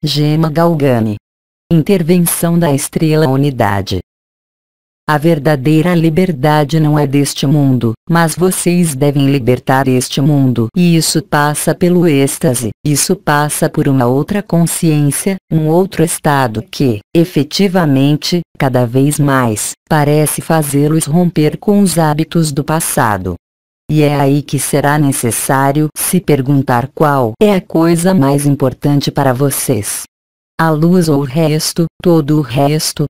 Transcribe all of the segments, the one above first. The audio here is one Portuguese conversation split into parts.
Gema Galgani. Intervenção da Estrela Unidade. A verdadeira liberdade não é deste mundo, mas vocês devem libertar este mundo. E isso passa pelo êxtase, isso passa por uma outra consciência, um outro estado que, efetivamente, cada vez mais, parece fazê-los romper com os hábitos do passado. E é aí que será necessário se perguntar qual é a coisa mais importante para vocês. A luz ou o resto, todo o resto?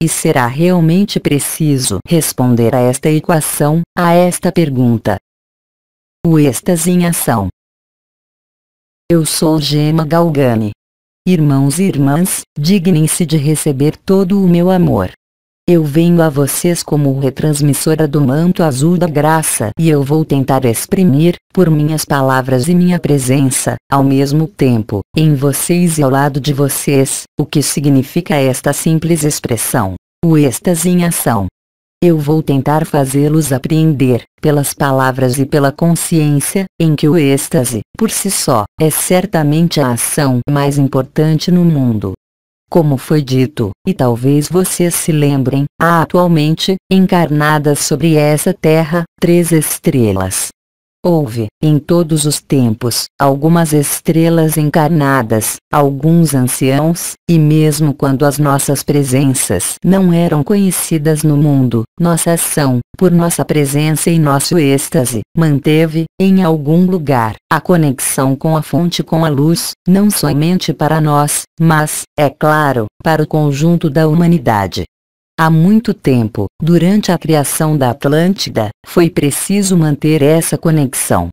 E será realmente preciso responder a esta equação, a esta pergunta. O êxtase em ação. Eu sou Gema Galgani. Irmãos e irmãs, dignem-se de receber todo o meu amor. Eu venho a vocês como retransmissora do manto azul da graça e eu vou tentar exprimir, por minhas palavras e minha presença, ao mesmo tempo, em vocês e ao lado de vocês, o que significa esta simples expressão, o êxtase em ação. Eu vou tentar fazê-los apreender, pelas palavras e pela consciência, em que o êxtase, por si só, é certamente a ação mais importante no mundo. Como foi dito, e talvez vocês se lembrem, há atualmente, encarnadas sobre essa terra, 3 estrelas. Houve, em todos os tempos, algumas estrelas encarnadas, alguns anciãos, e mesmo quando as nossas presenças não eram conhecidas no mundo, nossa ação, por nossa presença e nosso êxtase, manteve, em algum lugar, a conexão com a fonte, com a luz, não somente para nós, mas, é claro, para o conjunto da humanidade. Há muito tempo, durante a criação da Atlântida, foi preciso manter essa conexão.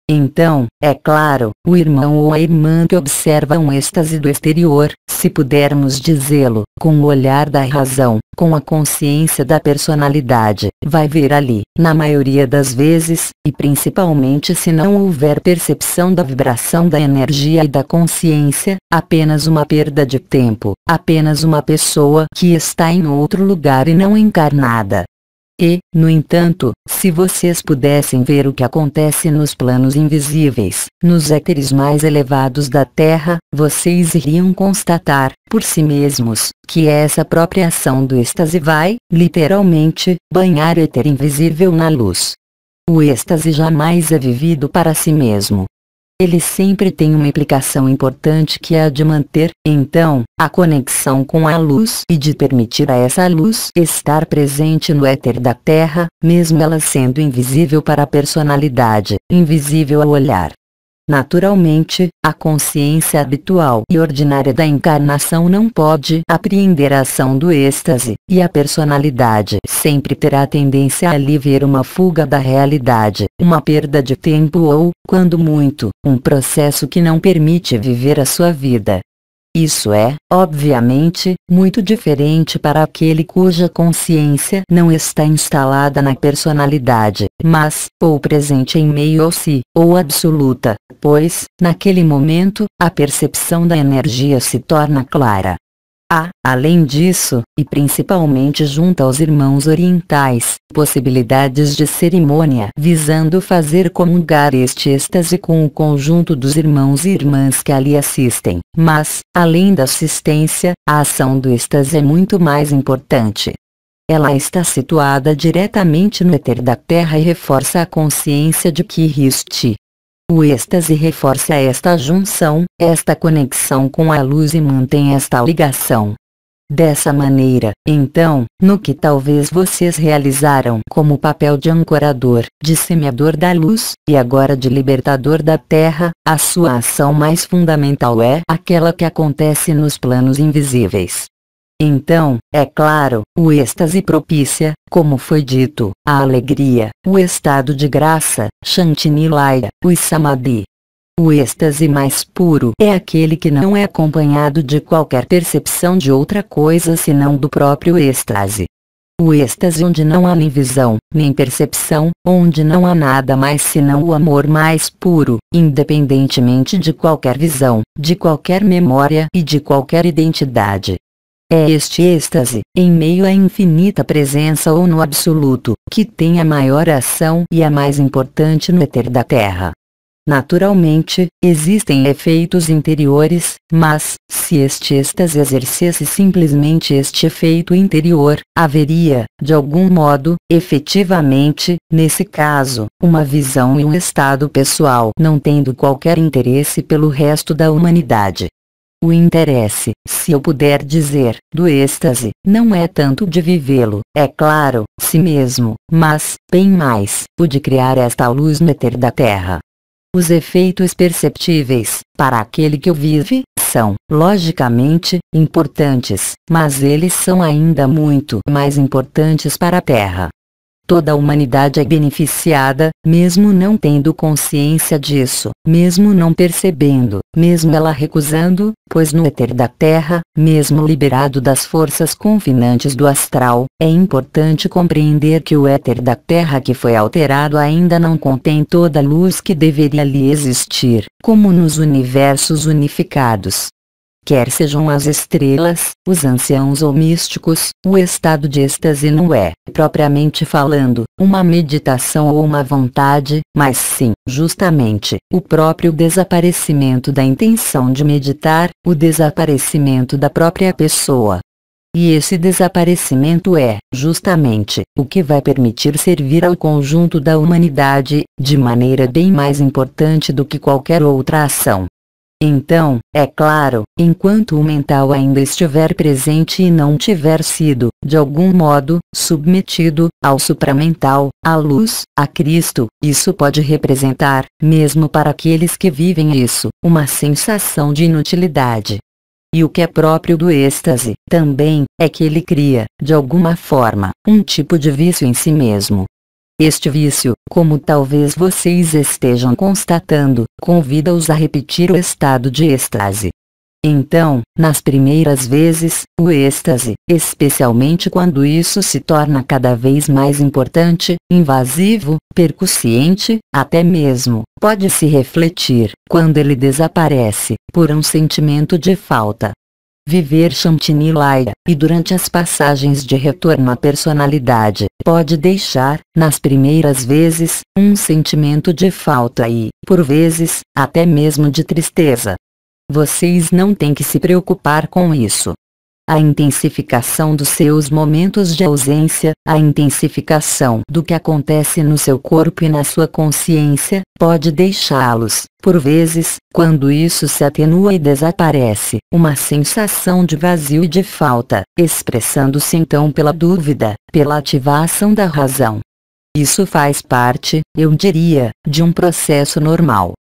Então, é claro, o irmão ou a irmã que observa um êxtase do exterior, se pudermos dizê-lo, com o olhar da razão, com a consciência da personalidade, vai ver ali, na maioria das vezes, e principalmente se não houver percepção da vibração da energia e da consciência, apenas uma perda de tempo, apenas uma pessoa que está em outro lugar e não encarnada. E, no entanto, se vocês pudessem ver o que acontece nos planos invisíveis, nos éteres mais elevados da Terra, vocês iriam constatar, por si mesmos, que essa própria ação do êxtase vai, literalmente, banhar o éter invisível na luz. O êxtase jamais é vivido para si mesmo. Ele sempre tem uma implicação importante que é a de manter, então, a conexão com a luz e de permitir a essa luz estar presente no éter da Terra, mesmo ela sendo invisível para a personalidade, invisível ao olhar. Naturalmente, a consciência habitual e ordinária da encarnação não pode apreender a ação do êxtase, e a personalidade sempre terá tendência a ali ver uma fuga da realidade, uma perda de tempo ou, quando muito, um processo que não permite viver a sua vida. Isso é, obviamente, muito diferente para aquele cuja consciência não está instalada na personalidade, mas, ou presente em meio ao si, ou absoluta, pois, naquele momento, a percepção da energia se torna clara. Há, além disso, e principalmente junto aos irmãos orientais, possibilidades de cerimônia visando fazer comungar este êxtase com o conjunto dos irmãos e irmãs que ali assistem, mas, além da assistência, a ação do êxtase é muito mais importante. Ela está situada diretamente no éter da Terra e reforça a consciência de que existe. O êxtase reforça esta junção, esta conexão com a luz e mantém esta ligação. Dessa maneira, então, no que talvez vocês realizaram como papel de ancorador, de semeador da luz, e agora de libertador da Terra, a sua ação mais fundamental é aquela que acontece nos planos invisíveis. Então, é claro, o êxtase propicia, como foi dito, a alegria, o estado de graça, Shanti Nilaya, o Samadhi. O êxtase mais puro é aquele que não é acompanhado de qualquer percepção de outra coisa senão do próprio êxtase. O êxtase onde não há nem visão, nem percepção, onde não há nada mais senão o amor mais puro, independentemente de qualquer visão, de qualquer memória e de qualquer identidade. É este êxtase, em meio à infinita presença ou no absoluto, que tem a maior ação e a mais importante no éter da Terra. Naturalmente, existem efeitos interiores, mas, se este êxtase exercesse simplesmente este efeito interior, haveria, de algum modo, efetivamente, nesse caso, uma visão e um estado pessoal não tendo qualquer interesse pelo resto da humanidade. O interesse, se eu puder dizer, do êxtase, não é tanto de vivê-lo, é claro, si mesmo, mas, bem mais, o de criar esta luz no éter da Terra. Os efeitos perceptíveis, para aquele que o vive, são, logicamente, importantes, mas eles são ainda muito mais importantes para a Terra. Toda a humanidade é beneficiada, mesmo não tendo consciência disso, mesmo não percebendo, mesmo ela recusando, pois no éter da Terra, mesmo liberado das forças confinantes do astral, é importante compreender que o éter da Terra que foi alterado ainda não contém toda a luz que deveria ali existir, como nos universos unificados. Quer sejam as estrelas, os anciãos ou místicos, o estado de êxtase não é, propriamente falando, uma meditação ou uma vontade, mas sim, justamente, o próprio desaparecimento da intenção de meditar, o desaparecimento da própria pessoa. E esse desaparecimento é, justamente, o que vai permitir servir ao conjunto da humanidade, de maneira bem mais importante do que qualquer outra ação. Então, é claro, enquanto o mental ainda estiver presente e não tiver sido, de algum modo, submetido, ao supramental, à luz, a Cristo, isso pode representar, mesmo para aqueles que vivem isso, uma sensação de inutilidade. E o que é próprio do êxtase, também, é que ele cria, de alguma forma, um tipo de vício em si mesmo. Este vício, como talvez vocês estejam constatando, convida-os a repetir o estado de êxtase. Então, nas primeiras vezes, o êxtase, especialmente quando isso se torna cada vez mais importante, invasivo, percussiente, até mesmo, pode se refletir, quando ele desaparece, por um sentimento de falta. Viver Shantinilaya, e durante as passagens de retorno à personalidade, pode deixar, nas primeiras vezes, um sentimento de falta e, por vezes, até mesmo de tristeza. Vocês não têm que se preocupar com isso. A intensificação dos seus momentos de ausência, a intensificação do que acontece no seu corpo e na sua consciência, pode deixá-los, por vezes, quando isso se atenua e desaparece, uma sensação de vazio e de falta, expressando-se então pela dúvida, pela ativação da razão. Isso faz parte, eu diria, de um processo normal.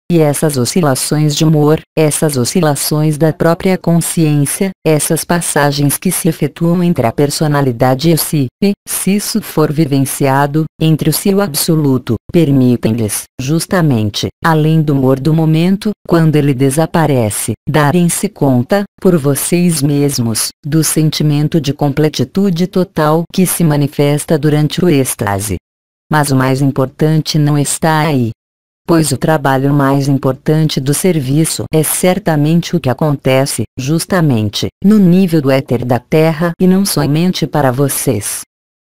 E essas oscilações de humor, essas oscilações da própria consciência, essas passagens que se efetuam entre a personalidade e o si, e, se isso for vivenciado, entre o si e o absoluto, permitem-lhes, justamente, além do humor do momento, quando ele desaparece, darem-se conta, por vocês mesmos, do sentimento de completitude total que se manifesta durante o êxtase. Mas o mais importante não está aí. Pois o trabalho mais importante do serviço é certamente o que acontece, justamente, no nível do éter da Terra e não somente para vocês.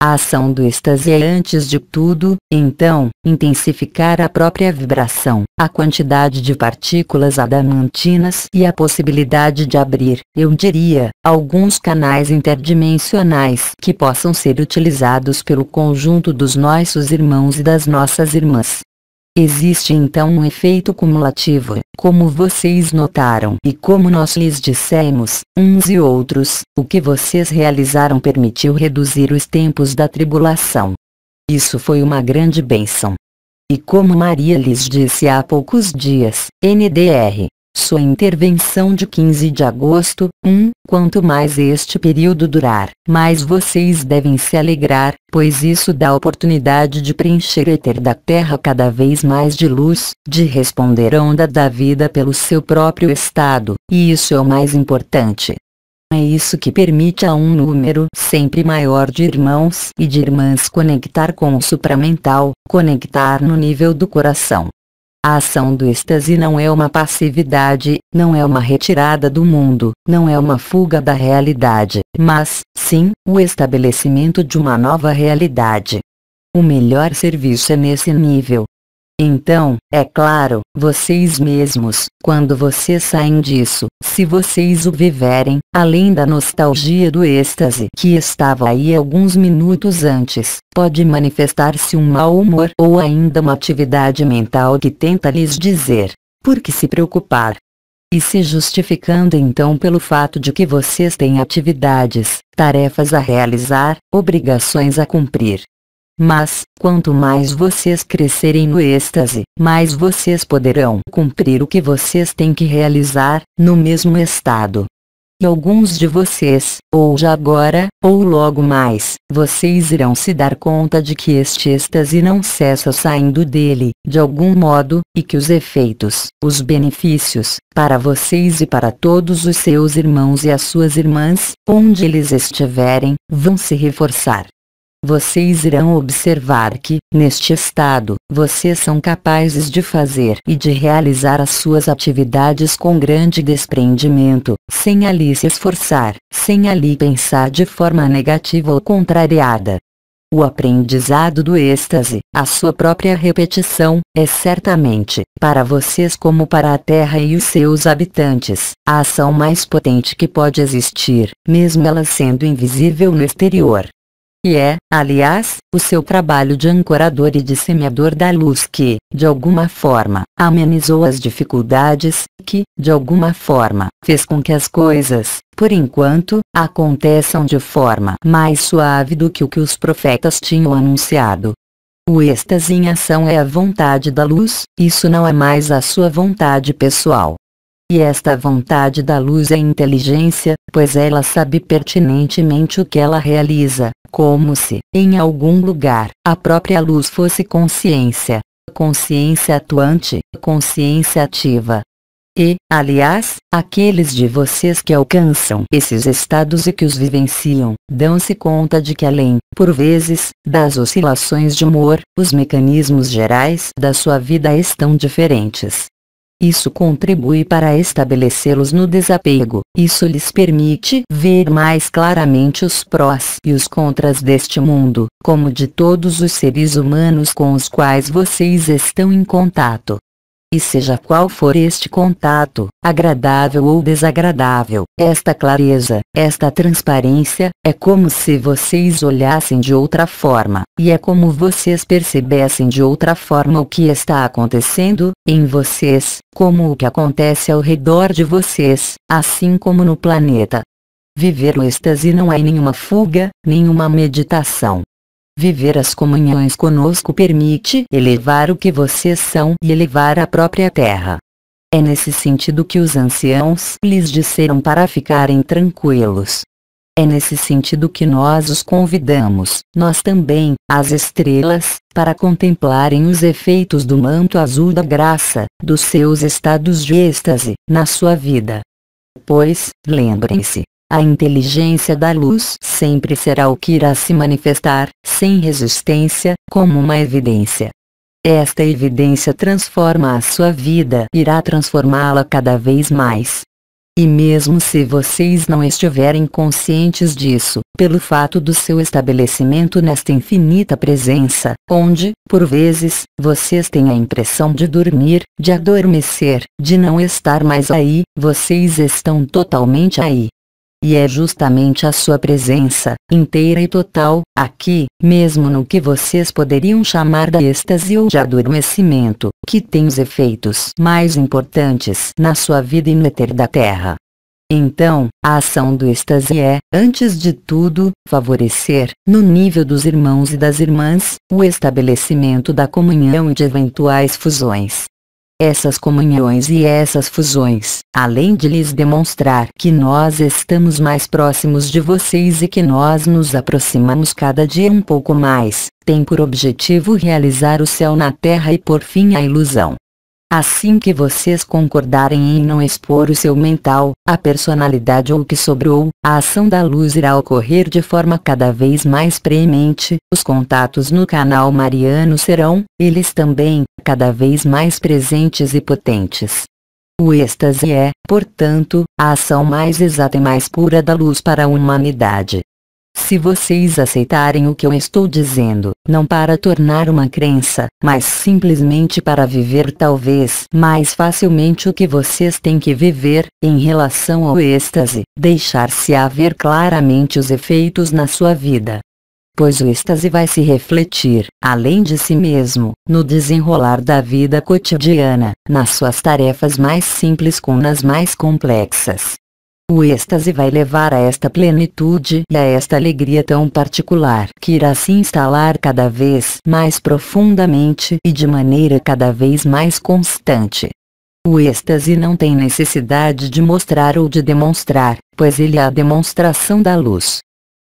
A ação do êxtase é antes de tudo, então, intensificar a própria vibração, a quantidade de partículas adamantinas e a possibilidade de abrir, eu diria, alguns canais interdimensionais que possam ser utilizados pelo conjunto dos nossos irmãos e das nossas irmãs. Existe então um efeito cumulativo, como vocês notaram e como nós lhes dissemos, uns e outros, o que vocês realizaram permitiu reduzir os tempos da tribulação. Isso foi uma grande bênção. E como Maria lhes disse há poucos dias, NDR, sua intervenção de 15 de agosto, quanto mais este período durar, mais vocês devem se alegrar, pois isso dá oportunidade de preencher o éter da Terra cada vez mais de luz, de responder à onda da vida pelo seu próprio estado, e isso é o mais importante. É isso que permite a um número sempre maior de irmãos e de irmãs conectar com o supramental, conectar no nível do coração. A ação do êxtase não é uma passividade, não é uma retirada do mundo, não é uma fuga da realidade, mas, sim, o estabelecimento de uma nova realidade. O melhor serviço é nesse nível. Então, é claro, vocês mesmos, quando vocês saem disso, se vocês o viverem, além da nostalgia do êxtase que estava aí alguns minutos antes, pode manifestar-se um mau humor ou ainda uma atividade mental que tenta lhes dizer: por que se preocupar? E se justificando então pelo fato de que vocês têm atividades, tarefas a realizar, obrigações a cumprir. Mas, quanto mais vocês crescerem no êxtase, mais vocês poderão cumprir o que vocês têm que realizar, no mesmo estado. E alguns de vocês, ou já agora, ou logo mais, vocês irão se dar conta de que este êxtase não cessa saindo dele, de algum modo, e que os efeitos, os benefícios, para vocês e para todos os seus irmãos e as suas irmãs, onde eles estiverem, vão se reforçar. Vocês irão observar que, neste estado, vocês são capazes de fazer e de realizar as suas atividades com grande desprendimento, sem ali se esforçar, sem ali pensar de forma negativa ou contrariada. O aprendizado do êxtase, a sua própria repetição, é certamente, para vocês como para a Terra e os seus habitantes, a ação mais potente que pode existir, mesmo ela sendo invisível no exterior. E é, aliás, o seu trabalho de ancorador e de semeador da luz que, de alguma forma, amenizou as dificuldades, que, de alguma forma, fez com que as coisas, por enquanto, aconteçam de forma mais suave do que o que os profetas tinham anunciado. O êxtase em ação é a vontade da luz, isso não é mais a sua vontade pessoal. E esta vontade da luz é inteligência, pois ela sabe pertinentemente o que ela realiza, como se, em algum lugar, a própria luz fosse consciência. Consciência atuante, consciência ativa. E, aliás, aqueles de vocês que alcançam esses estados e que os vivenciam, dão-se conta de que além, por vezes, das oscilações de humor, os mecanismos gerais da sua vida estão diferentes. Isso contribui para estabelecê-los no desapego, isso lhes permite ver mais claramente os prós e os contras deste mundo, como de todos os seres humanos com os quais vocês estão em contato. E seja qual for este contato, agradável ou desagradável, esta clareza, esta transparência, é como se vocês olhassem de outra forma, e é como vocês percebessem de outra forma o que está acontecendo, em vocês, como o que acontece ao redor de vocês, assim como no planeta. Viver o êxtase não é nenhuma fuga, nenhuma meditação. Viver as comunhões conosco permite elevar o que vocês são e elevar a própria Terra. É nesse sentido que os anciãos lhes disseram para ficarem tranquilos. É nesse sentido que nós os convidamos, nós também, as estrelas, para contemplarem os efeitos do manto azul da graça, dos seus estados de êxtase, na sua vida. Pois, lembrem-se, a inteligência da luz sempre será o que irá se manifestar, sem resistência, como uma evidência. Esta evidência transforma a sua vida, irá transformá-la cada vez mais. E mesmo se vocês não estiverem conscientes disso, pelo fato do seu estabelecimento nesta infinita presença, onde, por vezes, vocês têm a impressão de dormir, de adormecer, de não estar mais aí, vocês estão totalmente aí. E é justamente a sua presença, inteira e total, aqui, mesmo no que vocês poderiam chamar de êxtase ou de adormecimento, que tem os efeitos mais importantes na sua vida e no éter da Terra. Então, a ação do êxtase é, antes de tudo, favorecer, no nível dos irmãos e das irmãs, o estabelecimento da comunhão e de eventuais fusões. Essas comunhões e essas fusões, além de lhes demonstrar que nós estamos mais próximos de vocês e que nós nos aproximamos cada dia um pouco mais, têm por objetivo realizar o céu na Terra e pôr fim à ilusão. Assim que vocês concordarem em não expor o seu mental, a personalidade ou o que sobrou, a ação da luz irá ocorrer de forma cada vez mais preemente, os contatos no canal mariano serão, eles também, cada vez mais presentes e potentes. O êxtase é, portanto, a ação mais exata e mais pura da luz para a humanidade. Se vocês aceitarem o que eu estou dizendo, não para tornar uma crença, mas simplesmente para viver talvez mais facilmente o que vocês têm que viver, em relação ao êxtase, deixar-se haver claramente os efeitos na sua vida. Pois o êxtase vai se refletir, além de si mesmo, no desenrolar da vida cotidiana, nas suas tarefas mais simples com nas mais complexas. O êxtase vai levar a esta plenitude e a esta alegria tão particular que irá se instalar cada vez mais profundamente e de maneira cada vez mais constante. O êxtase não tem necessidade de mostrar ou de demonstrar, pois ele é a demonstração da luz.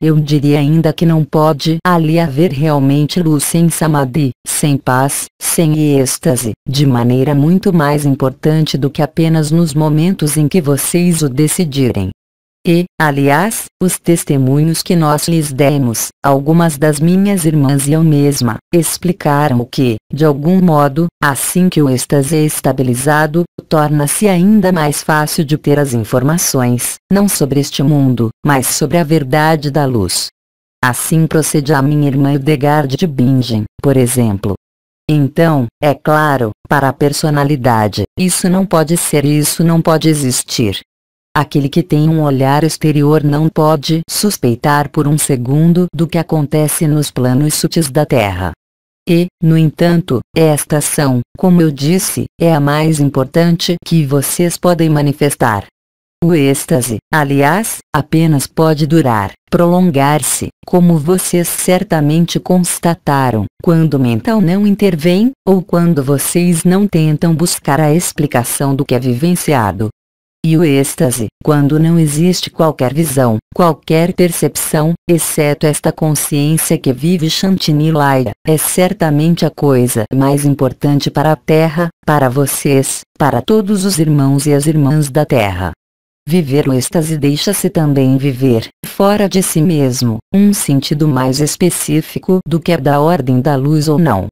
Eu diria ainda que não pode ali haver realmente luz sem samadhi, sem paz, sem êxtase, de maneira muito mais importante do que apenas nos momentos em que vocês o decidirem. E, aliás, os testemunhos que nós lhes demos, algumas das minhas irmãs e eu mesma, explicaram que, de algum modo, assim que o êxtase é estabilizado, torna-se ainda mais fácil de ter as informações, não sobre este mundo, mas sobre a verdade da luz. Assim procede a minha irmã Hildegard de Bingen, por exemplo. Então, é claro, para a personalidade, isso não pode ser e isso não pode existir. Aquele que tem um olhar exterior não pode suspeitar por um segundo do que acontece nos planos sutis da Terra. E, no entanto, esta ação, como eu disse, é a mais importante que vocês podem manifestar. O êxtase, aliás, apenas pode durar, prolongar-se, como vocês certamente constataram, quando o mental não intervém, ou quando vocês não tentam buscar a explicação do que é vivenciado. E o êxtase, quando não existe qualquer visão, qualquer percepção, exceto esta consciência que vive Shantinilaya, é certamente a coisa mais importante para a Terra, para vocês, para todos os irmãos e as irmãs da Terra. Viver o êxtase deixa-se também viver, fora de si mesmo, um sentido mais específico do que é da ordem da luz ou não.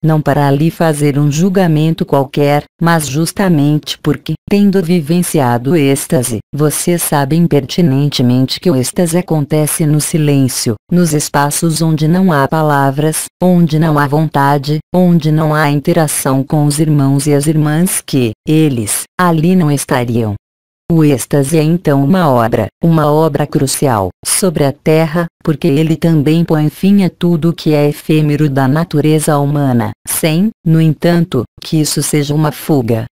Não para ali fazer um julgamento qualquer, mas justamente porque, tendo vivenciado o êxtase, vocês sabem pertinentemente que o êxtase acontece no silêncio, nos espaços onde não há palavras, onde não há vontade, onde não há interação com os irmãos e as irmãs que, eles, ali não estariam. O êxtase é então uma obra crucial, sobre a Terra, porque ele também põe fim a tudo o que é efêmero da natureza humana, sem, no entanto, que isso seja uma fuga.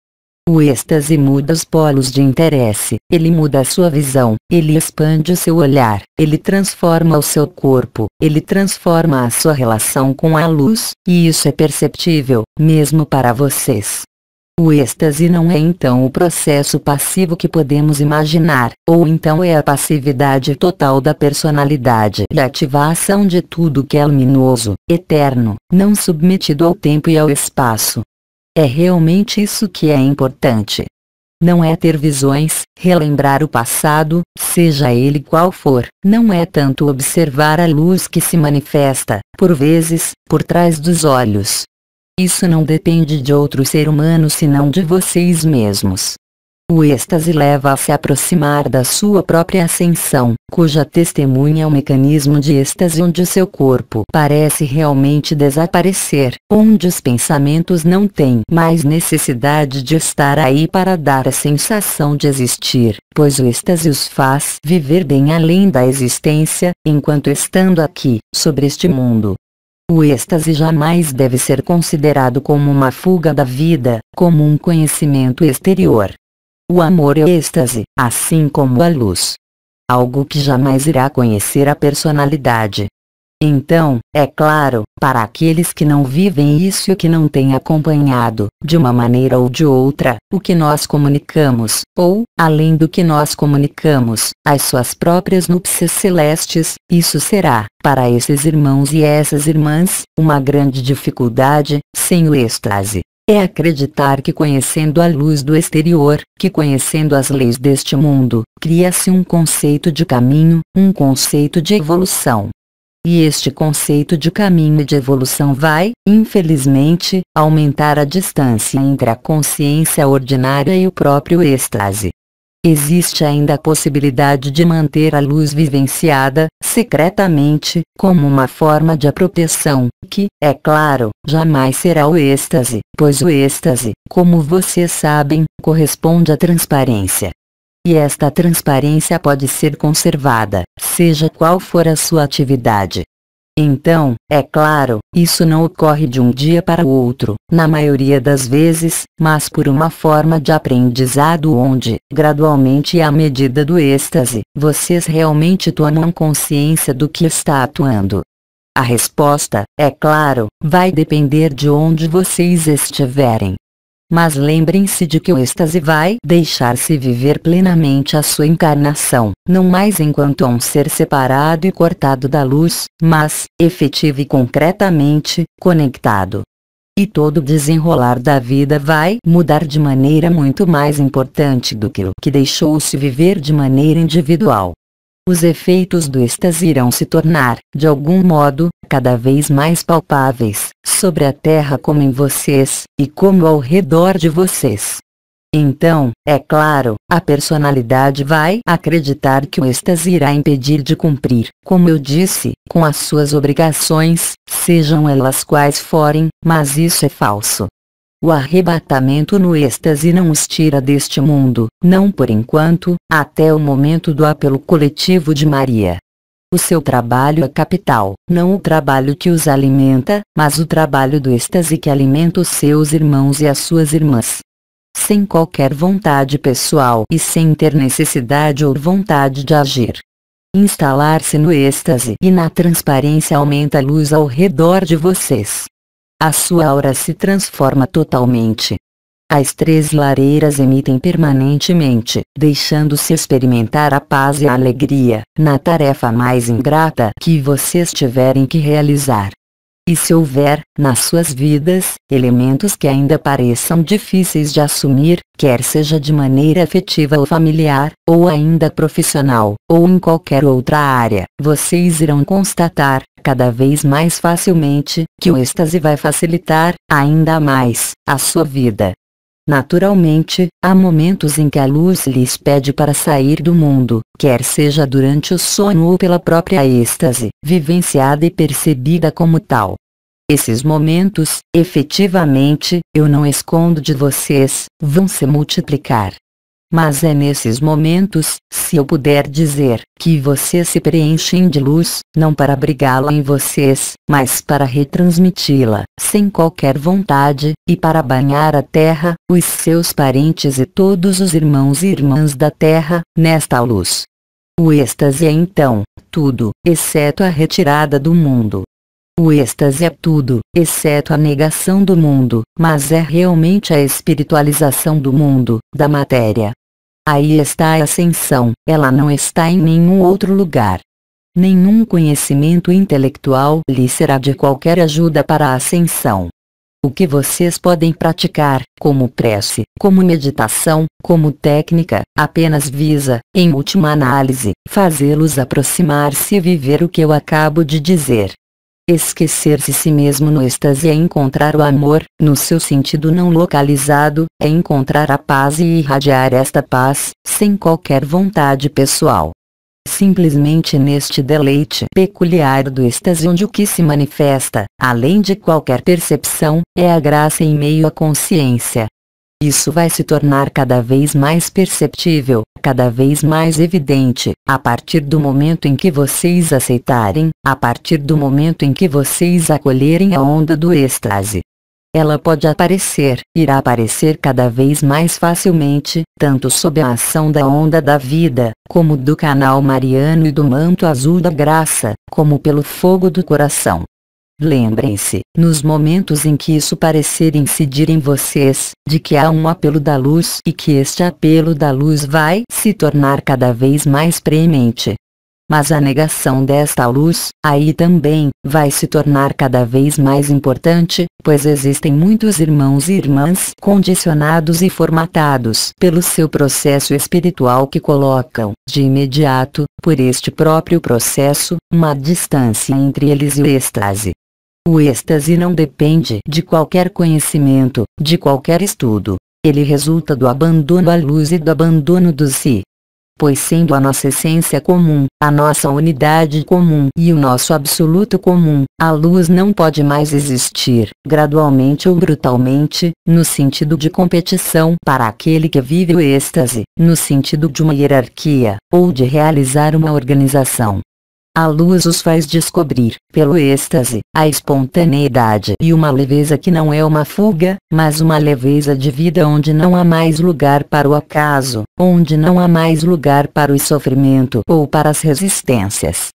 O êxtase muda os polos de interesse, ele muda a sua visão, ele expande o seu olhar, ele transforma o seu corpo, ele transforma a sua relação com a luz, e isso é perceptível, mesmo para vocês. O êxtase não é então o processo passivo que podemos imaginar, ou então é a passividade total da personalidade e a ativação de tudo que é luminoso, eterno, não submetido ao tempo e ao espaço. É realmente isso que é importante. Não é ter visões, relembrar o passado, seja ele qual for, não é tanto observar a luz que se manifesta, por vezes, por trás dos olhos. Isso não depende de outro ser humano senão de vocês mesmos. O êxtase leva a se aproximar da sua própria ascensão, cuja testemunha é o mecanismo de êxtase onde seu corpo parece realmente desaparecer, onde os pensamentos não têm mais necessidade de estar aí para dar a sensação de existir, pois o êxtase os faz viver bem além da existência, enquanto estando aqui, sobre este mundo. O êxtase jamais deve ser considerado como uma fuga da vida, como um conhecimento exterior. O amor é êxtase, assim como a luz. Algo que jamais irá conhecer a personalidade. Então, é claro, para aqueles que não vivem isso e que não têm acompanhado, de uma maneira ou de outra, o que nós comunicamos, ou, além do que nós comunicamos, as suas próprias núpcias celestes, isso será, para esses irmãos e essas irmãs, uma grande dificuldade, sem o êxtase. É acreditar que conhecendo a luz do exterior, que conhecendo as leis deste mundo, cria-se um conceito de caminho, um conceito de evolução. E este conceito de caminho e de evolução vai, infelizmente, aumentar a distância entre a consciência ordinária e o próprio êxtase. existe ainda a possibilidade de manter a luz vivenciada, secretamente, como uma forma de proteção, que, é claro, jamais será o êxtase, pois o êxtase, como vocês sabem, corresponde à transparência. E esta transparência pode ser conservada, seja qual for a sua atividade. Então, é claro, isso não ocorre de um dia para o outro, na maioria das vezes, mas por uma forma de aprendizado onde, gradualmente e à medida do êxtase, vocês realmente tomam consciência do que está atuando. A resposta, é claro, vai depender de onde vocês estiverem. Mas lembrem-se de que o êxtase vai deixar-se viver plenamente a sua encarnação, não mais enquanto um ser separado e cortado da luz, mas, efetivo e concretamente, conectado. E todo o desenrolar da vida vai mudar de maneira muito mais importante do que o que deixou-se viver de maneira individual. Os efeitos do êxtase irão se tornar, de algum modo, cada vez mais palpáveis, sobre a Terra como em vocês, e como ao redor de vocês. Então, é claro, a personalidade vai acreditar que o êxtase irá impedir de cumprir, como eu disse, com as suas obrigações, sejam elas quais forem, mas isso é falso. O arrebatamento no êxtase não os tira deste mundo, não por enquanto, até o momento do apelo coletivo de Maria. O seu trabalho é capital, não o trabalho que os alimenta, mas o trabalho do êxtase que alimenta os seus irmãos e as suas irmãs. Sem qualquer vontade pessoal e sem ter necessidade ou vontade de agir. Instalar-se no êxtase e na transparência aumenta a luz ao redor de vocês. A sua aura se transforma totalmente. As três lareiras emitem permanentemente, deixando-se experimentar a paz e a alegria, na tarefa mais ingrata que vocês tiverem que realizar. E se houver, nas suas vidas, elementos que ainda pareçam difíceis de assumir, quer seja de maneira afetiva ou familiar, ou ainda profissional, ou em qualquer outra área, vocês irão constatar, cada vez mais facilmente, que o êxtase vai facilitar, ainda mais, a sua vida. Naturalmente, há momentos em que a luz lhes pede para sair do mundo, quer seja durante o sono ou pela própria êxtase, vivenciada e percebida como tal. Esses momentos, efetivamente, eu não escondo de vocês, vão se multiplicar. Mas é nesses momentos, se eu puder dizer, que vocês se preenchem de luz, não para abrigá-la em vocês, mas para retransmiti-la, sem qualquer vontade, e para banhar a terra, os seus parentes e todos os irmãos e irmãs da terra, nesta luz. O êxtase é então, tudo, exceto a retirada do mundo. O êxtase é tudo, exceto a negação do mundo, mas é realmente a espiritualização do mundo, da matéria. Aí está a ascensão, ela não está em nenhum outro lugar. Nenhum conhecimento intelectual lhe será de qualquer ajuda para a ascensão. O que vocês podem praticar, como prece, como meditação, como técnica, apenas visa, em última análise, fazê-los aproximar-se e viver o que eu acabo de dizer. Esquecer-se si mesmo no êxtase é encontrar o amor, no seu sentido não localizado, é encontrar a paz e irradiar esta paz, sem qualquer vontade pessoal. Simplesmente neste deleite peculiar do êxtase onde o que se manifesta, além de qualquer percepção, é a graça em meio à consciência. Isso vai se tornar cada vez mais perceptível, cada vez mais evidente, a partir do momento em que vocês aceitarem, a partir do momento em que vocês acolherem a onda do êxtase. Ela pode aparecer, irá aparecer cada vez mais facilmente, tanto sob a ação da onda da vida, como do canal mariano e do manto azul da graça, como pelo fogo do coração. Lembrem-se, nos momentos em que isso parecer incidir em vocês, de que há um apelo da luz e que este apelo da luz vai se tornar cada vez mais preemente. Mas a negação desta luz, aí também, vai se tornar cada vez mais importante, pois existem muitos irmãos e irmãs condicionados e formatados pelo seu processo espiritual que colocam, de imediato, por este próprio processo, uma distância entre eles e o êxtase. O êxtase não depende de qualquer conhecimento, de qualquer estudo. Ele resulta do abandono à luz e do abandono do si. Pois sendo a nossa essência comum, a nossa unidade comum e o nosso absoluto comum, a luz não pode mais existir, gradualmente ou brutalmente, no sentido de competição para aquele que vive o êxtase, no sentido de uma hierarquia, ou de realizar uma organização. A luz os faz descobrir, pelo êxtase, a espontaneidade e uma leveza que não é uma fuga, mas uma leveza de vida onde não há mais lugar para o acaso, onde não há mais lugar para o sofrimento ou para as resistências.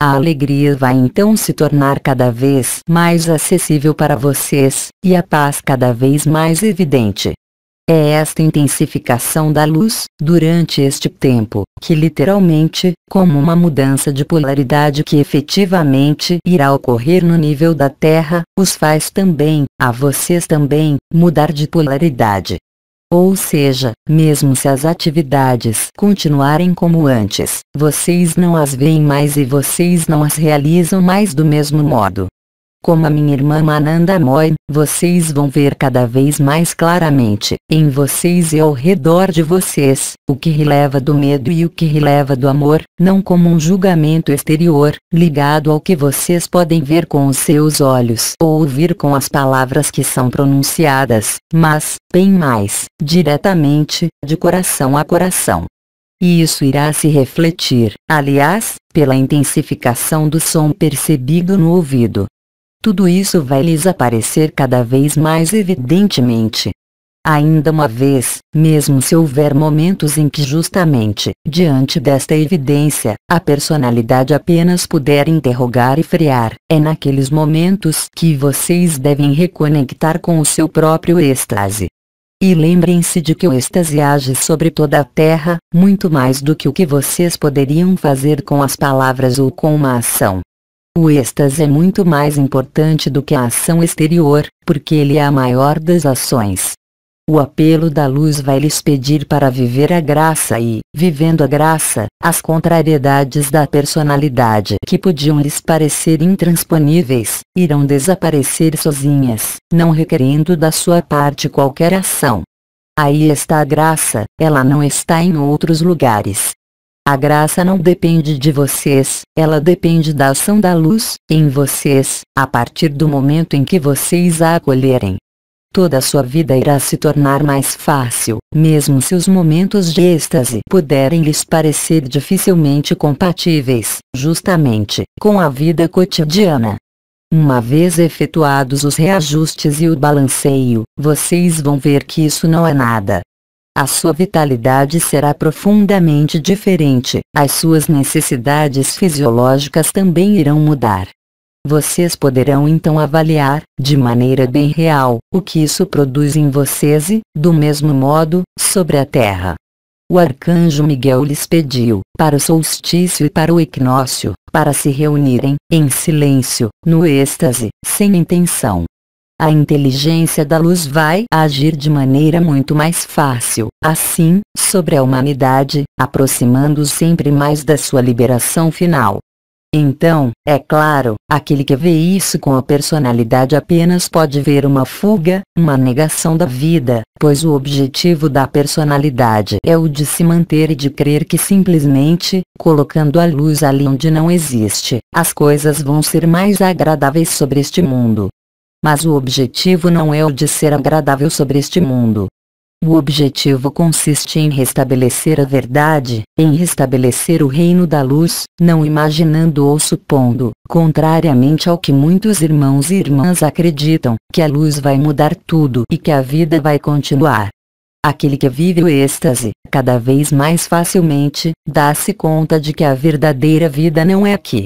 A alegria vai então se tornar cada vez mais acessível para vocês, e a paz cada vez mais evidente. É esta intensificação da luz, durante este tempo, que literalmente, como uma mudança de polaridade que efetivamente irá ocorrer no nível da Terra, os faz também, a vocês também, mudar de polaridade. Ou seja, mesmo se as atividades continuarem como antes, vocês não as veem mais e vocês não as realizam mais do mesmo modo. Como a minha irmã Mananda Moy, vocês vão ver cada vez mais claramente, em vocês e ao redor de vocês, o que releva do medo e o que releva do amor, não como um julgamento exterior, ligado ao que vocês podem ver com os seus olhos ou ouvir com as palavras que são pronunciadas, mas, bem mais, diretamente, de coração a coração. E isso irá se refletir, aliás, pela intensificação do som percebido no ouvido. Tudo isso vai lhes aparecer cada vez mais evidentemente. Ainda uma vez, mesmo se houver momentos em que justamente, diante desta evidência, a personalidade apenas puder interrogar e frear, é naqueles momentos que vocês devem reconectar com o seu próprio êxtase. E lembrem-se de que o êxtase age sobre toda a Terra, muito mais do que o que vocês poderiam fazer com as palavras ou com uma ação. O êxtase é muito mais importante do que a ação exterior, porque ele é a maior das ações. O apelo da luz vai lhes pedir para viver a graça e, vivendo a graça, as contrariedades da personalidade que podiam lhes parecer intransponíveis, irão desaparecer sozinhas, não requerendo da sua parte qualquer ação. Aí está a graça, ela não está em outros lugares. A graça não depende de vocês, ela depende da ação da luz, em vocês, a partir do momento em que vocês a acolherem. Toda a sua vida irá se tornar mais fácil, mesmo se os momentos de êxtase puderem lhes parecer dificilmente compatíveis, justamente, com a vida cotidiana. Uma vez efetuados os reajustes e o balanceio, vocês vão ver que isso não é nada. A sua vitalidade será profundamente diferente, as suas necessidades fisiológicas também irão mudar. Vocês poderão então avaliar, de maneira bem real, o que isso produz em vocês e, do mesmo modo, sobre a Terra. O arcanjo Miguel lhes pediu, para o solstício e para o equinócio, para se reunirem, em silêncio, no êxtase, sem intenção. A inteligência da luz vai agir de maneira muito mais fácil, assim, sobre a humanidade, aproximando-os sempre mais da sua liberação final. Então, é claro, aquele que vê isso com a personalidade apenas pode ver uma fuga, uma negação da vida, pois o objetivo da personalidade é o de se manter e de crer que simplesmente, colocando a luz ali onde não existe, as coisas vão ser mais agradáveis sobre este mundo. Mas o objetivo não é o de ser agradável sobre este mundo. O objetivo consiste em restabelecer a verdade, em restabelecer o reino da luz, não imaginando ou supondo, contrariamente ao que muitos irmãos e irmãs acreditam, que a luz vai mudar tudo e que a vida vai continuar. Aquele que vive o êxtase, cada vez mais facilmente, dá-se conta de que a verdadeira vida não é aqui.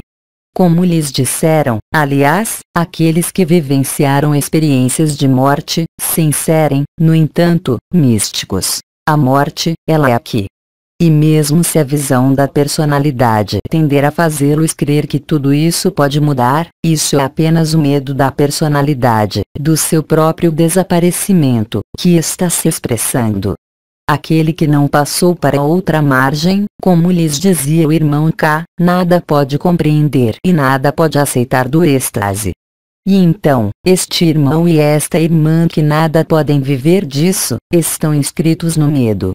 Como lhes disseram, aliás, aqueles que vivenciaram experiências de morte, sem serem, no entanto, místicos. A morte, ela é aqui. E mesmo se a visão da personalidade tender a fazê-los crer que tudo isso pode mudar, isso é apenas o medo da personalidade, do seu próprio desaparecimento, que está se expressando. Aquele que não passou para outra margem, como lhes dizia o irmão K, nada pode compreender e nada pode aceitar do êxtase. E então, este irmão e esta irmã que nada podem viver disso, estão inscritos no medo.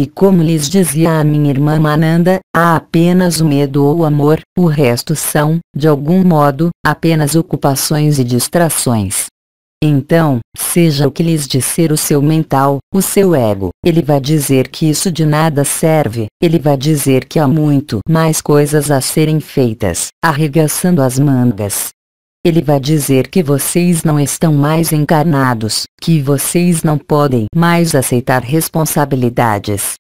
E como lhes dizia a minha irmã Mananda, há apenas o medo ou o amor, o resto são, de algum modo, apenas ocupações e distrações. Então, seja o que lhes disser o seu mental, o seu ego, ele vai dizer que isso de nada serve, ele vai dizer que há muito mais coisas a serem feitas, arregaçando as mangas. Ele vai dizer que vocês não estão mais encarnados, que vocês não podem mais aceitar responsabilidades.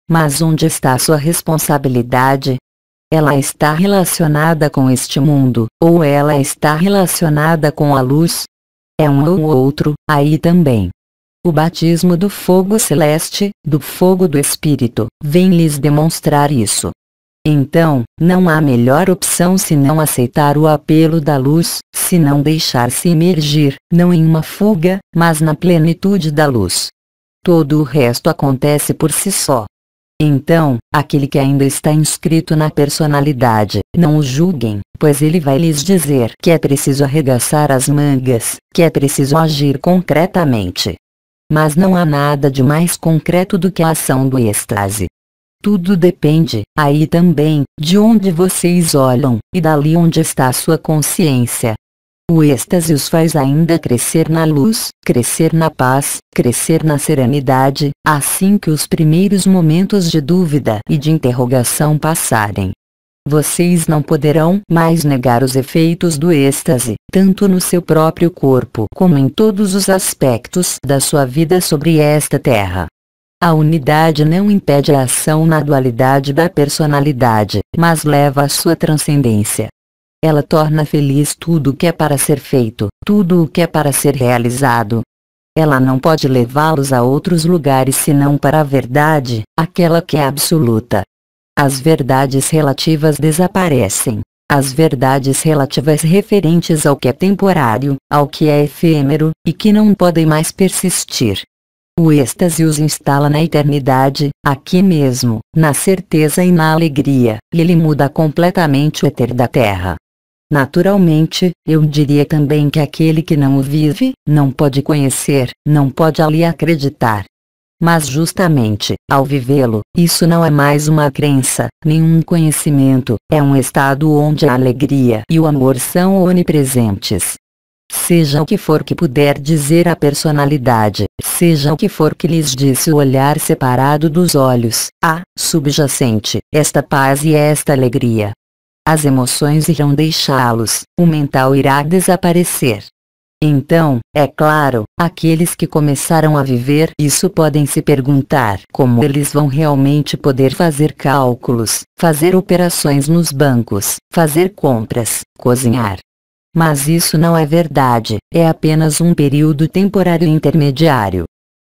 Mas onde está a sua responsabilidade? Ela está relacionada com este mundo, ou ela está relacionada com a luz? É um ou outro, aí também. O batismo do fogo celeste, do fogo do Espírito, vem lhes demonstrar isso. Então, não há melhor opção senão aceitar o apelo da luz, senão deixar-se imergir, não em uma fuga, mas na plenitude da luz. Todo o resto acontece por si só. Então, aquele que ainda está inscrito na personalidade, não o julguem, pois ele vai lhes dizer que é preciso arregaçar as mangas, que é preciso agir concretamente. Mas não há nada de mais concreto do que a ação do êxtase. Tudo depende, aí também, de onde vocês olham, e dali onde está a sua consciência. O êxtase os faz ainda crescer na luz, crescer na paz, crescer na serenidade, assim que os primeiros momentos de dúvida e de interrogação passarem. Vocês não poderão mais negar os efeitos do êxtase, tanto no seu próprio corpo como em todos os aspectos da sua vida sobre esta terra. A unidade não impede a ação na dualidade da personalidade, mas leva à sua transcendência. Ela torna feliz tudo o que é para ser feito, tudo o que é para ser realizado. Ela não pode levá-los a outros lugares senão para a verdade, aquela que é absoluta. As verdades relativas desaparecem. As verdades relativas referentes ao que é temporário, ao que é efêmero, e que não podem mais persistir. O êxtase os instala na eternidade, aqui mesmo, na certeza e na alegria, e ele muda completamente o éter da terra. Naturalmente, eu diria também que aquele que não o vive, não pode conhecer, não pode ali acreditar. Mas justamente, ao vivê-lo, isso não é mais uma crença, nenhum conhecimento, é um estado onde a alegria e o amor são onipresentes. Seja o que for que puder dizer a personalidade, seja o que for que lhes disse o olhar separado dos olhos, há, subjacente, esta paz e esta alegria. As emoções irão deixá-los, o mental irá desaparecer. Então, é claro, aqueles que começaram a viver isso podem se perguntar como eles vão realmente poder fazer cálculos, fazer operações nos bancos, fazer compras, cozinhar. Mas isso não é verdade, é apenas um período temporário intermediário.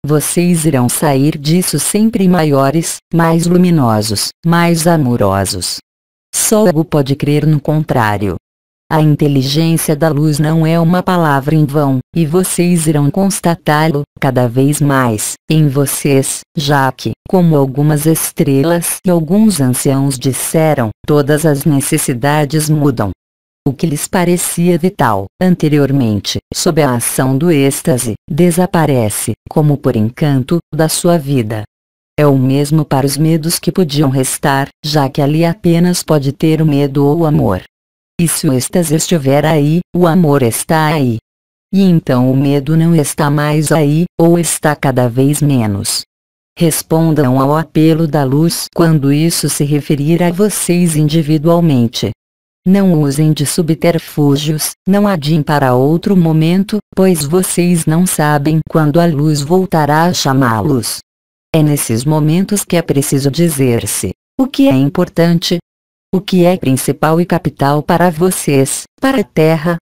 Vocês irão sair disso sempre maiores, mais luminosos, mais amorosos. Só o ego pode crer no contrário. A inteligência da luz não é uma palavra em vão, e vocês irão constatá-lo, cada vez mais, em vocês, já que, como algumas estrelas e alguns anciãos disseram, todas as necessidades mudam. O que lhes parecia vital, anteriormente, sob a ação do êxtase, desaparece, como por encanto, da sua vida. É o mesmo para os medos que podiam restar, já que ali apenas pode ter o medo ou o amor. E se o êxtase estiver aí, o amor está aí. E então o medo não está mais aí, ou está cada vez menos. Respondam ao apelo da luz quando isso se referir a vocês individualmente. Não usem de subterfúgios, não adiem para outro momento, pois vocês não sabem quando a luz voltará a chamá-los. É nesses momentos que é preciso dizer-se: o que é importante? O que é principal e capital para vocês, para a Terra?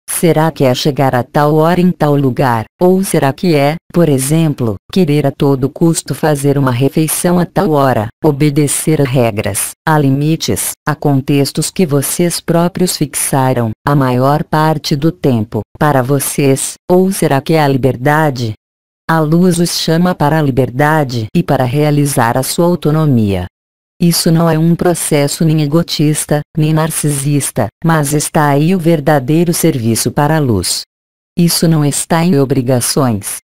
Será que é chegar a tal hora em tal lugar, ou será que é, por exemplo, querer a todo custo fazer uma refeição a tal hora, obedecer a regras, a limites, a contextos que vocês próprios fixaram, a maior parte do tempo, para vocês, ou será que é a liberdade? A luz os chama para a liberdade e para realizar a sua autonomia. Isso não é um processo nem egotista, nem narcisista, mas está aí o verdadeiro serviço para a luz. Isso não está em obrigações.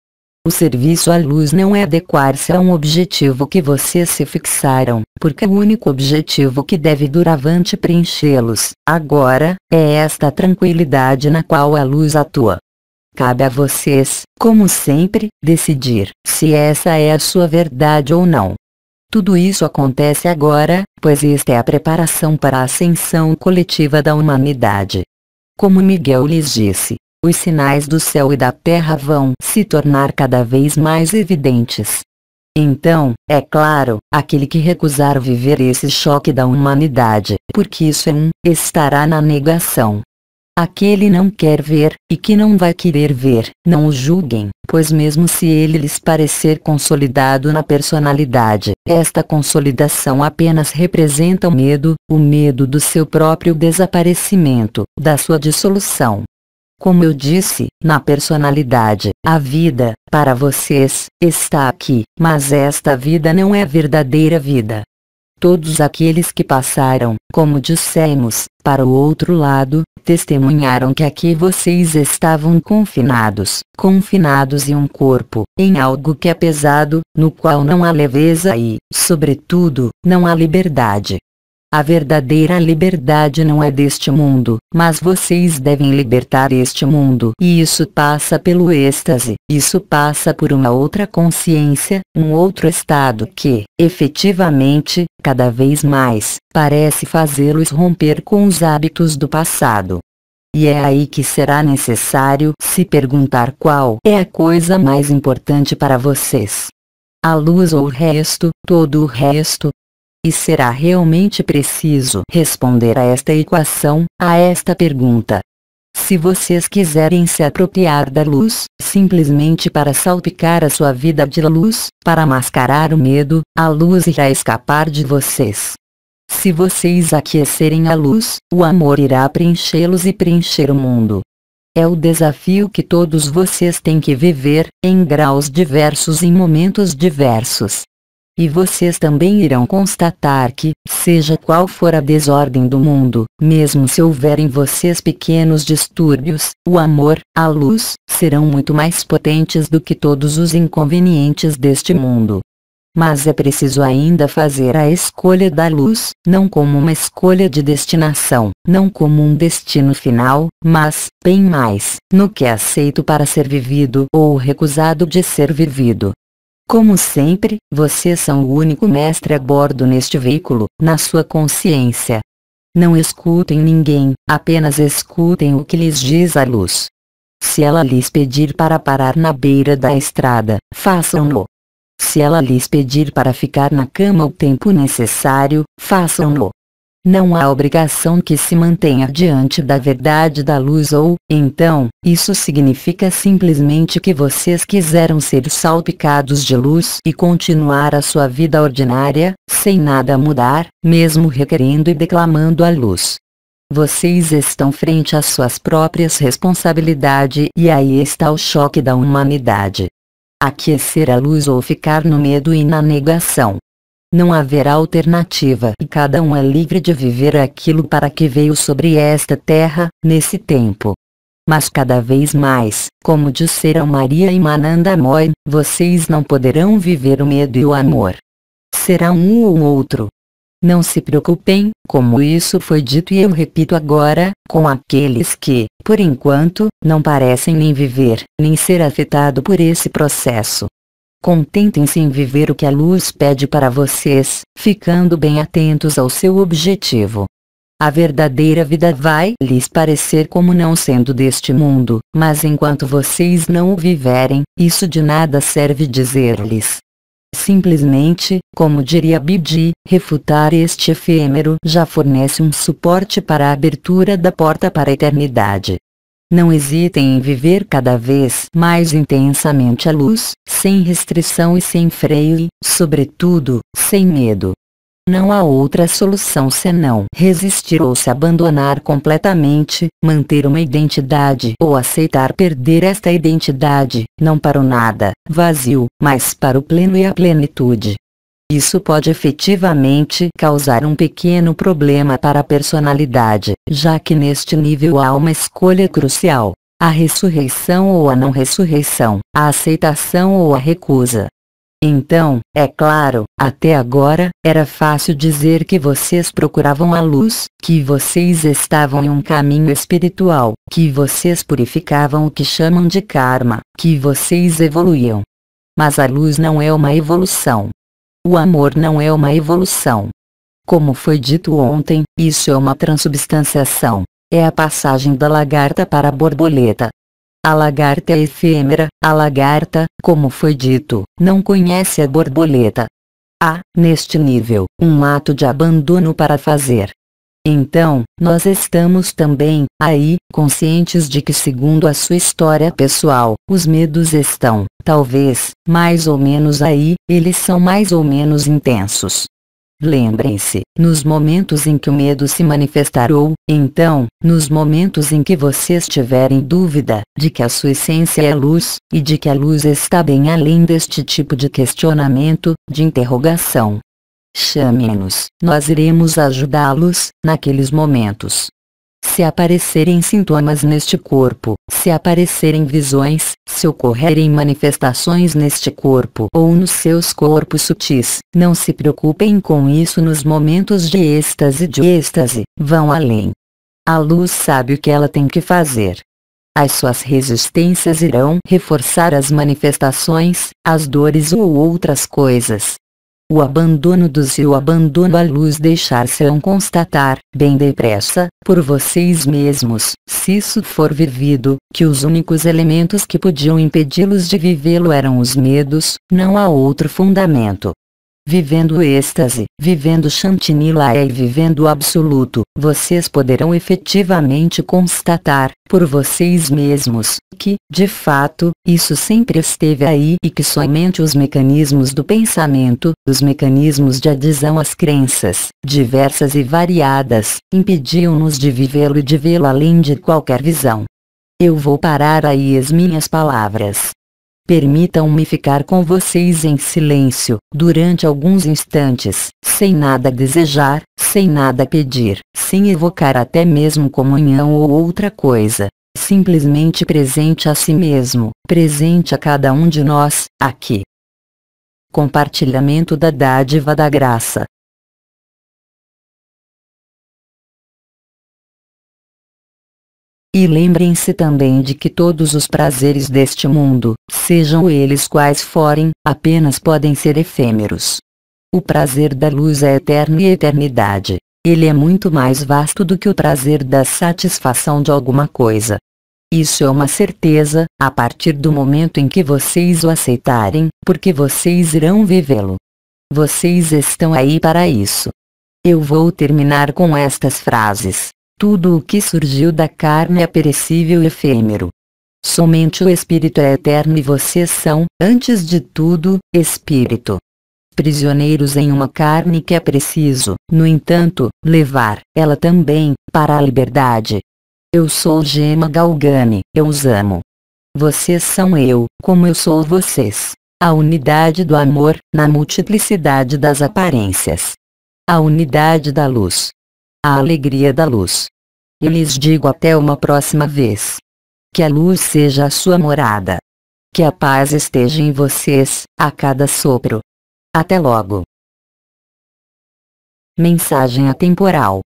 O serviço à luz não é adequar-se a um objetivo que vocês se fixaram, porque o único objetivo que deve duravante preenchê-los, agora, é esta tranquilidade na qual a luz atua. Cabe a vocês, como sempre, decidir se essa é a sua verdade ou não. Tudo isso acontece agora, pois esta é a preparação para a ascensão coletiva da humanidade. Como Miguel lhes disse, os sinais do céu e da terra vão se tornar cada vez mais evidentes. Então, é claro, aquele que recusar viver esse choque da humanidade, porque isso estará na negação. Aquele não quer ver, e que não vai querer ver, não o julguem, pois mesmo se ele lhes parecer consolidado na personalidade, esta consolidação apenas representa o medo do seu próprio desaparecimento, da sua dissolução. Como eu disse, na personalidade, a vida, para vocês, está aqui, mas esta vida não é a verdadeira vida. Todos aqueles que passaram, como dissemos, para o outro lado, testemunharam que aqui vocês estavam confinados em um corpo, em algo que é pesado, no qual não há leveza e, sobretudo, não há liberdade. A verdadeira liberdade não é deste mundo, mas vocês devem libertar este mundo. E isso passa pelo êxtase, isso passa por uma outra consciência, um outro estado que, efetivamente, cada vez mais, parece fazê-los romper com os hábitos do passado. E é aí que será necessário se perguntar qual é a coisa mais importante para vocês. A luz ou o resto, todo o resto? E será realmente preciso responder a esta equação, a esta pergunta. Se vocês quiserem se apropriar da luz, simplesmente para salpicar a sua vida de luz, para mascarar o medo, a luz irá escapar de vocês. Se vocês aquecerem a luz, o amor irá preenchê-los e preencher o mundo. É o desafio que todos vocês têm que viver, em graus diversos e em momentos diversos. E vocês também irão constatar que, seja qual for a desordem do mundo, mesmo se houver em vocês pequenos distúrbios, o amor, a luz, serão muito mais potentes do que todos os inconvenientes deste mundo. Mas é preciso ainda fazer a escolha da luz, não como uma escolha de destinação, não como um destino final, mas, bem mais, no que é aceito para ser vivido ou recusado de ser vivido. Como sempre, vocês são o único mestre a bordo neste veículo, na sua consciência. Não escutem ninguém, apenas escutem o que lhes diz a luz. Se ela lhes pedir para parar na beira da estrada, façam-no. Se ela lhes pedir para ficar na cama o tempo necessário, façam-no. Não há obrigação que se mantenha diante da verdade da luz ou, então, isso significa simplesmente que vocês quiseram ser salpicados de luz e continuar a sua vida ordinária, sem nada mudar, mesmo requerendo e declamando a luz. Vocês estão frente às suas próprias responsabilidades e aí está o choque da humanidade. Aquecer a luz ou ficar no medo e na negação. Não haverá alternativa e cada um é livre de viver aquilo para que veio sobre esta terra, nesse tempo. Mas cada vez mais, como disseram Maria e Mananda Moy, vocês não poderão viver o medo e o amor. Será um ou outro. Não se preocupem, como isso foi dito e eu repito agora, com aqueles que, por enquanto, não parecem nem viver, nem ser afetado por esse processo. Contentem-se em viver o que a luz pede para vocês, ficando bem atentos ao seu objetivo. A verdadeira vida vai lhes parecer como não sendo deste mundo, mas enquanto vocês não o viverem, isso de nada serve dizer-lhes. Simplesmente, como diria Bidi, refutar este efêmero já fornece um suporte para a abertura da porta para a eternidade. Não hesitem em viver cada vez mais intensamente a luz, sem restrição e sem freio e, sobretudo, sem medo. Não há outra solução senão resistir ou se abandonar completamente, manter uma identidade ou aceitar perder esta identidade, não para o nada, vazio, mas para o pleno e a plenitude. Isso pode efetivamente causar um pequeno problema para a personalidade, já que neste nível há uma escolha crucial: a ressurreição ou a não ressurreição, a aceitação ou a recusa. Então, é claro, até agora, era fácil dizer que vocês procuravam a luz, que vocês estavam em um caminho espiritual, que vocês purificavam o que chamam de karma, que vocês evoluíam. Mas a luz não é uma evolução. O amor não é uma evolução. Como foi dito ontem, isso é uma transubstanciação. É a passagem da lagarta para a borboleta. A lagarta é efêmera, a lagarta, como foi dito, não conhece a borboleta. Há, neste nível, um ato de abandono para fazer. Então, nós estamos também, aí, conscientes de que segundo a sua história pessoal, os medos estão, talvez, mais ou menos aí, eles são mais ou menos intensos. Lembrem-se, nos momentos em que o medo se manifestará, então, nos momentos em que vocês tiverem dúvida de que a sua essência é luz, e de que a luz está bem além deste tipo de questionamento, de interrogação. Chame-nos, nós iremos ajudá-los, naqueles momentos. Se aparecerem sintomas neste corpo, se aparecerem visões, se ocorrerem manifestações neste corpo ou nos seus corpos sutis, não se preocupem com isso nos momentos de êxtase, vão além. A luz sabe o que ela tem que fazer. As suas resistências irão reforçar as manifestações, as dores ou outras coisas. O abandono dos e o abandono à luz deixar-se-ão constatar, bem depressa, por vocês mesmos, se isso for vivido, que os únicos elementos que podiam impedi-los de vivê-lo eram os medos, não há outro fundamento. Vivendo o êxtase, vivendo Shantinilaya e vivendo o absoluto, vocês poderão efetivamente constatar, por vocês mesmos, que, de fato, isso sempre esteve aí e que somente os mecanismos do pensamento, os mecanismos de adesão às crenças, diversas e variadas, impediam-nos de vivê-lo e de vê-lo além de qualquer visão. Eu vou parar aí as minhas palavras. Permitam-me ficar com vocês em silêncio, durante alguns instantes, sem nada desejar, sem nada pedir, sem evocar até mesmo comunhão ou outra coisa. Simplesmente presente a si mesmo, presente a cada um de nós, aqui. Compartilhamento da dádiva da graça. E lembrem-se também de que todos os prazeres deste mundo, sejam eles quais forem, apenas podem ser efêmeros. O prazer da luz é eterno e eternidade. Ele é muito mais vasto do que o prazer da satisfação de alguma coisa. Isso é uma certeza, a partir do momento em que vocês o aceitarem, porque vocês irão vivê-lo. Vocês estão aí para isso. Eu vou terminar com estas frases. Tudo o que surgiu da carne é perecível e efêmero. Somente o espírito é eterno e vocês são, antes de tudo, espírito. Prisioneiros em uma carne que é preciso, no entanto, levar, ela também, para a liberdade. Eu sou Gema Galgani, eu os amo. Vocês são eu, como eu sou vocês. A unidade do amor, na multiplicidade das aparências. A unidade da luz. A alegria da luz. Eu lhes digo até uma próxima vez. Que a luz seja a sua morada. Que a paz esteja em vocês, a cada sopro. Até logo. Mensagem atemporal.